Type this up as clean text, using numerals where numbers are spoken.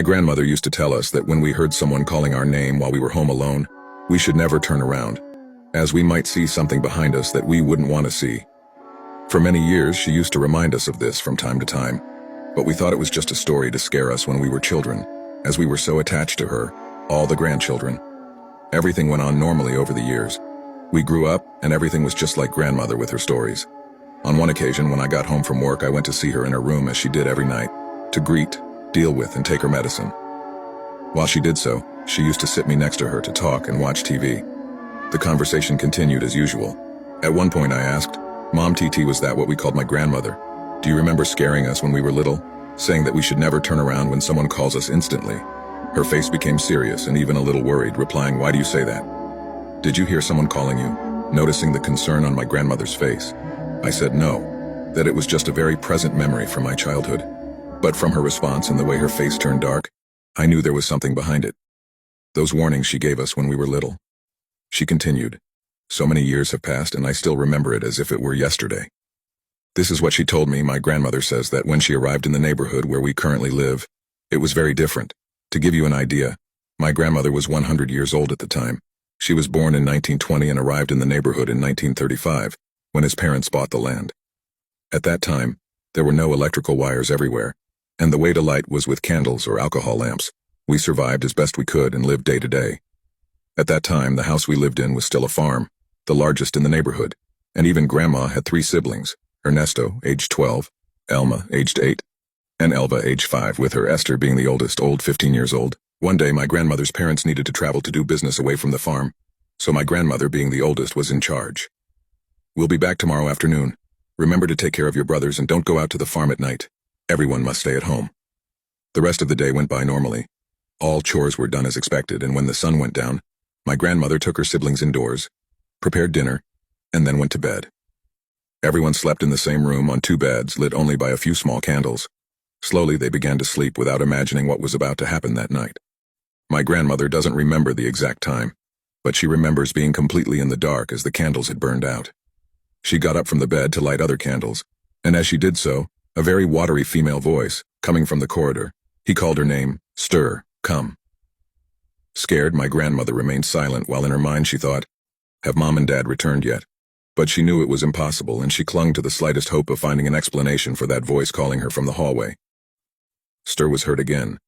My grandmother used to tell us that when we heard someone calling our name while we were home alone, we should never turn around, as we might see something behind us that we wouldn't want to see. For many years, she used to remind us of this from time to time, but we thought it was just a story to scare us when we were children, as we were so attached to her, all the grandchildren. Everything went on normally over the years. We grew up, and everything was just like grandmother with her stories. On one occasion, when I got home from work, I went to see her in her room as she did every night, to greet, deal with, and take her medicine. While she did so, she used to sit me next to her to talk and watch TV. The conversation continued as usual. At one point I asked, "Mom, TT, was that what we called my grandmother? Do you remember scaring us when we were little, saying that we should never turn around when someone calls us instantly?" Her face became serious and even a little worried, replying, "Why do you say that? Did you hear someone calling you?" Noticing the concern on my grandmother's face, I said no, that it was just a very present memory from my childhood. But from her response and the way her face turned dark, I knew there was something behind it. Those warnings she gave us when we were little. She continued, "So many years have passed and I still remember it as if it were yesterday." This is what she told me. My grandmother says that when she arrived in the neighborhood where we currently live, it was very different. To give you an idea, my grandmother was 100 years old at the time. She was born in 1920 and arrived in the neighborhood in 1935, when his parents bought the land. At that time, there were no electrical wires everywhere, and the way to light was with candles or alcohol lamps. We survived as best we could and lived day to day. At that time, the house we lived in was still a farm, the largest in the neighborhood, and even Grandma had 3 siblings, Ernesto, aged 12, Elma, aged 8, and Elva, aged 5, with her Esther being the oldest, 15 years old. One day, my grandmother's parents needed to travel to do business away from the farm, so my grandmother, being the oldest, was in charge. "We'll be back tomorrow afternoon. Remember to take care of your brothers and don't go out to the farm at night. Everyone must stay at home." The rest of the day went by normally. All chores were done as expected, and when the sun went down, my grandmother took her siblings indoors, prepared dinner, and then went to bed. Everyone slept in the same room on 2 beds lit only by a few small candles. Slowly they began to sleep without imagining what was about to happen that night. My grandmother doesn't remember the exact time, but she remembers being completely in the dark as the candles had burned out. She got up from the bed to light other candles, and as she did so, a very watery female voice, coming from the corridor, he called her name, "Stir, come." Scared, my grandmother remained silent while in her mind she thought, have Mom and Dad returned yet? But she knew it was impossible, and she clung to the slightest hope of finding an explanation for that voice calling her from the hallway. Stir was heard again,